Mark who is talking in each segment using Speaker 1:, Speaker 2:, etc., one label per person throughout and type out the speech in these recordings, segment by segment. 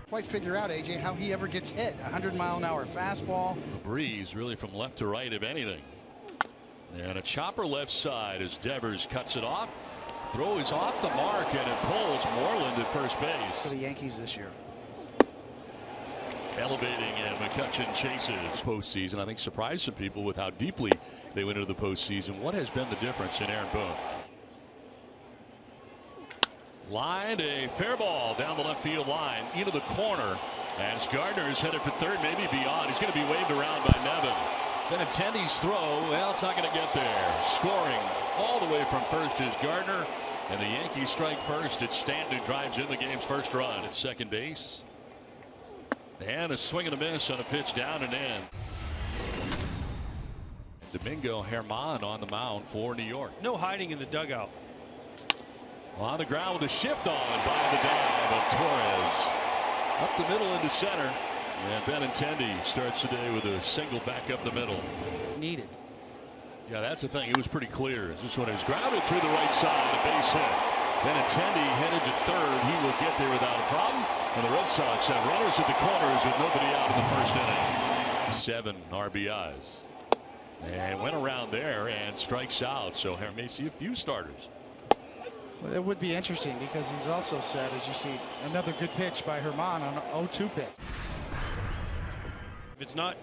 Speaker 1: Quite figure out, AJ, how he ever gets hit. 100-mile-an-hour fastball.
Speaker 2: A breeze really from left to right, if anything. And a chopper left side as Devers cuts it off. Throw is off the mark, and it pulls Moreland at first base.
Speaker 1: For the Yankees this year.
Speaker 2: Elevating, and McCutchen chases. Postseason, I think, surprised some people with how deeply they went into the postseason. What has been the difference in Aaron Boone? Lined a fair ball down the left field line into the corner as Gardner is headed for third, maybe beyond. He's going to be waved around by Nevin. Benintendi's throw, well, it's not going to get there. Scoring all the way from first is Gardner, and the Yankees strike first. It's Stanton who drives in the game's first run at second base. And a swing and a miss on a pitch down and in. Domingo Germán on the mound for New York.
Speaker 3: No hiding in the dugout.
Speaker 2: On the ground with a shift on by the dive of Torres. Up the middle into center. And Benintendi starts the day with a single back up the middle.
Speaker 1: Needed.
Speaker 2: Yeah, that's the thing. It was pretty clear. This one is grounded through the right side, the base hit. Benintendi headed to third. He will get there without a problem. And the Red Sox have runners at the corners with nobody out in the first inning. 7 RBIs. And went around there and strikes out. So here may see a few starters.
Speaker 1: Well, it would be interesting because he's also said, as you see, another good pitch by Germán on an 0-2 pitch.
Speaker 3: If it's not.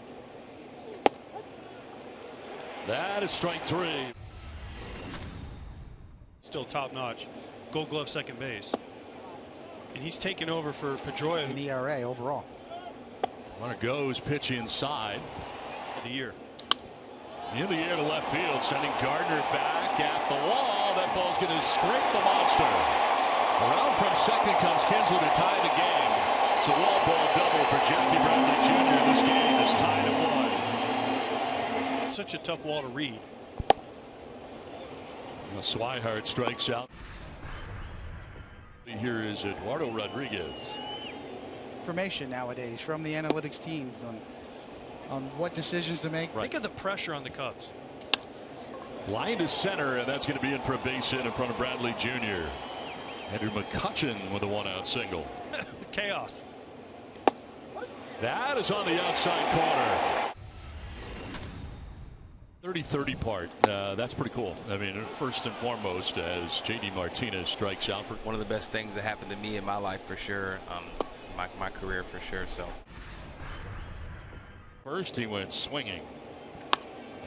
Speaker 2: That is strike 3.
Speaker 3: Still top notch. Gold Glove second base. And he's taken over for Pedroia.
Speaker 1: In ERA overall.
Speaker 2: Runner goes, pitch inside.
Speaker 3: Of the year.
Speaker 2: In the air to left field, sending Gardner back at the wall. That ball's going to scrape the monster. Around from second comes Kinsler to tie the game. It's a wall ball double for Jackie Bradley Jr. This game is tied at 1.
Speaker 3: Such a tough wall to read.
Speaker 2: Swihart strikes out. Here is Eduardo Rodriguez.
Speaker 1: Information nowadays from the analytics teams on what decisions to make.
Speaker 2: Right.
Speaker 3: Think of the pressure on the Cubs.
Speaker 2: Line to center, and that's going to be in for a base hit in front of Bradley Jr. Andrew McCutchen with a 1-out single.
Speaker 3: Chaos.
Speaker 2: That is on the outside corner. 30-30 part. That's pretty cool. I mean, first and foremost, as J.D. Martinez strikes out for
Speaker 4: one of the best things that happened to me in my life for sure. My career for sure. So
Speaker 2: first he went swinging,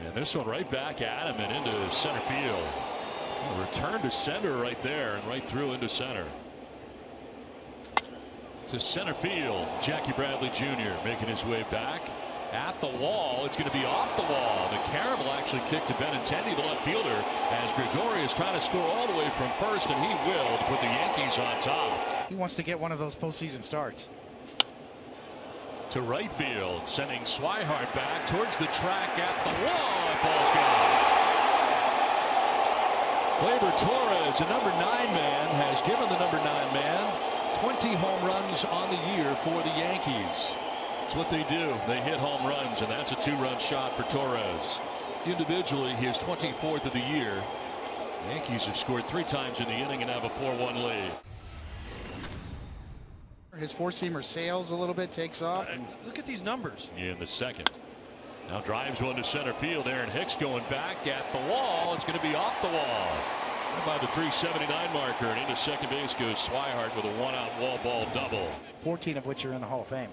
Speaker 2: and this one right back at him and into center field. A return to center right there and right through into center. To center field, Jackie Bradley Jr. making his way back. At the wall, it's going to be off the wall. The caramel actually kicked to Benintendi, the left fielder, as Gregori is trying to score all the way from first, and he will to put the Yankees on top.
Speaker 1: He wants to get one of those postseason starts.
Speaker 2: To right field, sending Swihart back towards the track at the wall. That ball's gone. Gleyber Torres, a number 9 man, has given the number 9 man 20 home runs on the year for the Yankees. That's what they do. They hit home runs, and that's a 2-run shot for Torres. Individually, his 24th of the year. The Yankees have scored 3 times in the inning and have a 4-1 lead.
Speaker 1: His four-seamer sails a little bit, takes off. And
Speaker 3: look at these numbers.
Speaker 2: In the second. Now drives one to center field. Aaron Hicks going back at the wall. It's going to be off the wall. By the 379 marker, and into second base goes Swihart with a 1-out wall ball double.
Speaker 1: 14 of which are in the Hall of Fame.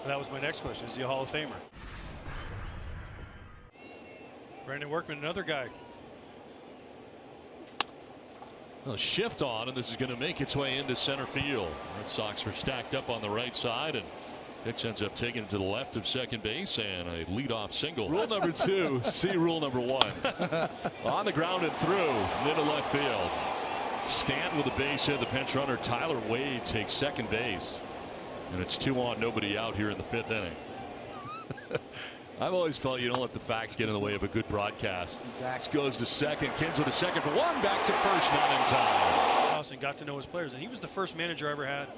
Speaker 3: That was my next question. Is he a Hall of Famer? Brandon Workman, another guy.
Speaker 2: A shift on, and this is going to make its way into center field. Red Sox are stacked up on the right side, and Hicks ends up taking it to the left of second base, and a leadoff single. Rule number 2, see rule number 1. On the ground and through, into left field. Stanton with a base hit. The pinch runner Tyler Wade takes second base. And it's 2 on, nobody out here in the 5th inning. I've always felt you don't let the facts get in the way of a good broadcast.
Speaker 1: Exactly.
Speaker 2: This goes to second. Kinsler to second for 1. Back to first, not in time.
Speaker 3: Dawson got to know his players, and he was the first manager I ever had.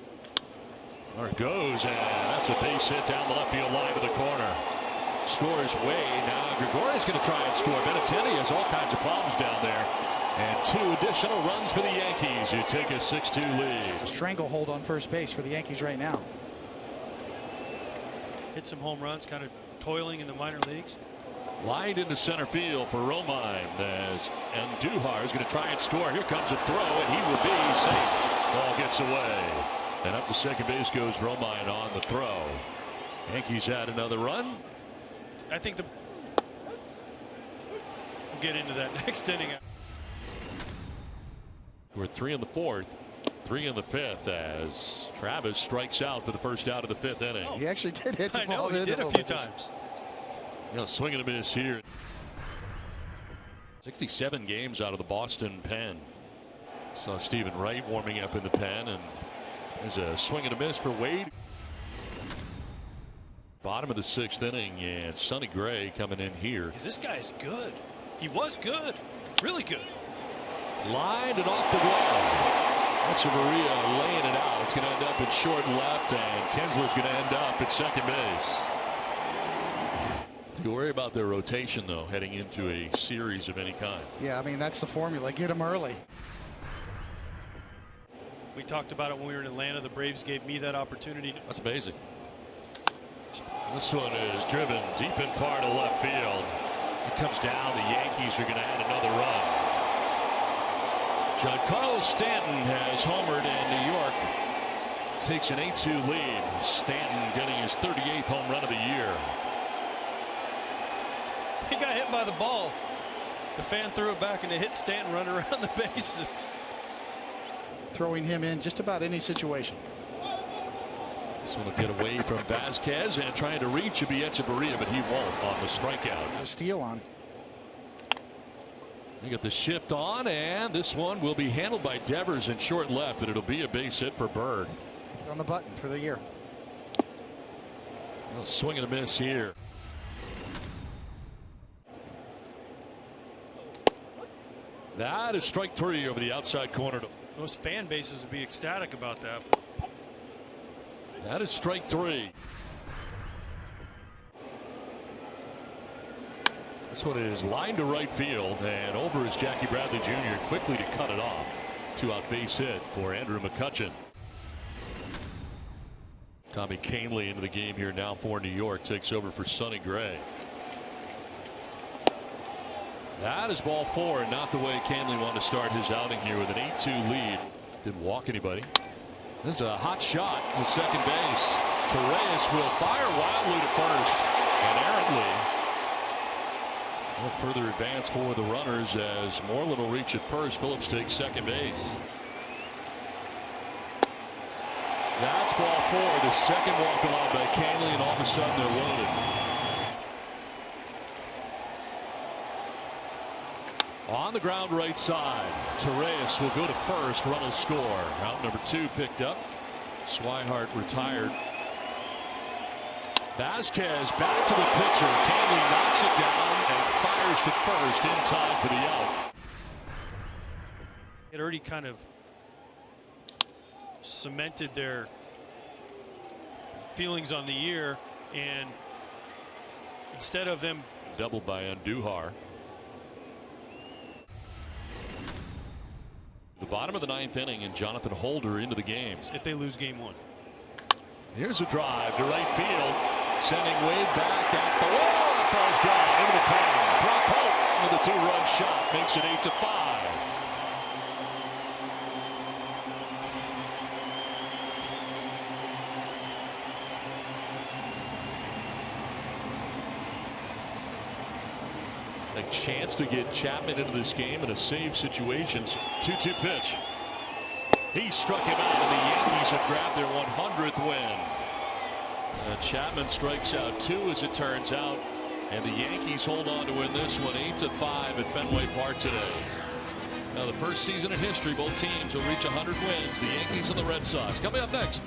Speaker 2: There it goes, and that's a base hit down the left field line to the corner. Scores Wade. Now Gregori's going to try and score. Benintendi has all kinds of problems down there. And 2 additional runs for the Yankees, who take a 6-2 lead.
Speaker 1: It's a stranglehold on first base for the Yankees right now.
Speaker 3: hit some home runs, kind of toiling in the minor leagues.
Speaker 2: Lined into center field for Romine as Andujar is going to try and score. Here comes a throw, and he will be safe. Ball gets away. And up to second base goes Romine on the throw. Yankees add another run.
Speaker 3: I think we'll get into that next inning.
Speaker 2: We're 3 in the 4th, 3 in the 5th as Travis strikes out for the first out of the 5th inning.
Speaker 1: He actually did hit the
Speaker 3: I
Speaker 1: ball.
Speaker 3: know, he did a few times.
Speaker 2: You know, swing and a miss here. 67 games out of the Boston pen. Saw Stephen Wright warming up in the pen, and there's a swing and a miss for Wade. Bottom of the 6th inning, and Sonny Gray coming in here.
Speaker 3: Because this guy is good. He was good, really good.
Speaker 2: Lined and off the glove. Echeverria laying it out. It's going to end up at short left, and Kinsler's going to end up at second base. To worry about their rotation, though, heading into a series of any kind.
Speaker 1: Yeah, I mean, that's the formula. Get them early.
Speaker 3: We talked about it when we were in Atlanta. The Braves gave me that opportunity.
Speaker 2: That's amazing. This one is driven deep and far to left field. It comes down. The Yankees are going to add another run. Giancarlo Stanton has homered, and New York takes an 8-2 lead. Stanton getting his 38th home run of the year.
Speaker 3: He got hit by the ball. The fan threw it back, and it hit Stanton running around the bases.
Speaker 1: Throwing him in just about any situation.
Speaker 2: This one will get away from Vasquez and trying to reach Echeverria, but he won't on the strikeout.
Speaker 1: A steal on.
Speaker 2: You get the shift on, and this one will be handled by Devers in short left, but it'll be a base hit for Berg.
Speaker 1: On the button for the year.
Speaker 2: A swing and a miss here. That is strike 3 over the outside corner.
Speaker 3: Most fan bases would be ecstatic about that.
Speaker 2: That is strike 3. This one is lined to right field, and over is Jackie Bradley Jr. quickly to cut it off. 2-out base hit for Andrew McCutchen. Tommy Kahnle into the game here now for New York, takes over for Sonny Gray. That is ball 4, and not the way Kahnle wanted to start his outing here with an 8-2 lead. Didn't walk anybody. This is a hot shot to second base. Torres will fire wildly to first, and errantly. No further advance for the runners as Moreland will reach at first. Phillips takes second base. That's ball 4. The second walk allowed by Kahnle, and all of a sudden they're loaded. On the ground right side, Torres will go to first. Run will score. Out number 2 picked up. Swihart retired. Vasquez back to the pitcher. Kahnle knocks it down and fires to first in time for the out.
Speaker 3: It already kind of cemented their feelings on the year, and instead of them
Speaker 2: doubled by Andujar. The bottom of the 9th inning, and Jonathan Holder into the game.
Speaker 3: If they lose game 1.
Speaker 2: Here's a drive to right field, sending Wade back at the wall. That ball's gone into the pen. Brock Holt with a 2-run shot makes it 8-5. A chance to get Chapman into this game in a save situations. 2-2 pitch. He struck him out, and the Yankees have grabbed their 100th win. And Chapman strikes out 2, as it turns out, and the Yankees hold on to win this one 8-5 at Fenway Park today. Now, the first season in history, both teams will reach 100 wins. The Yankees and the Red Sox. Coming up next.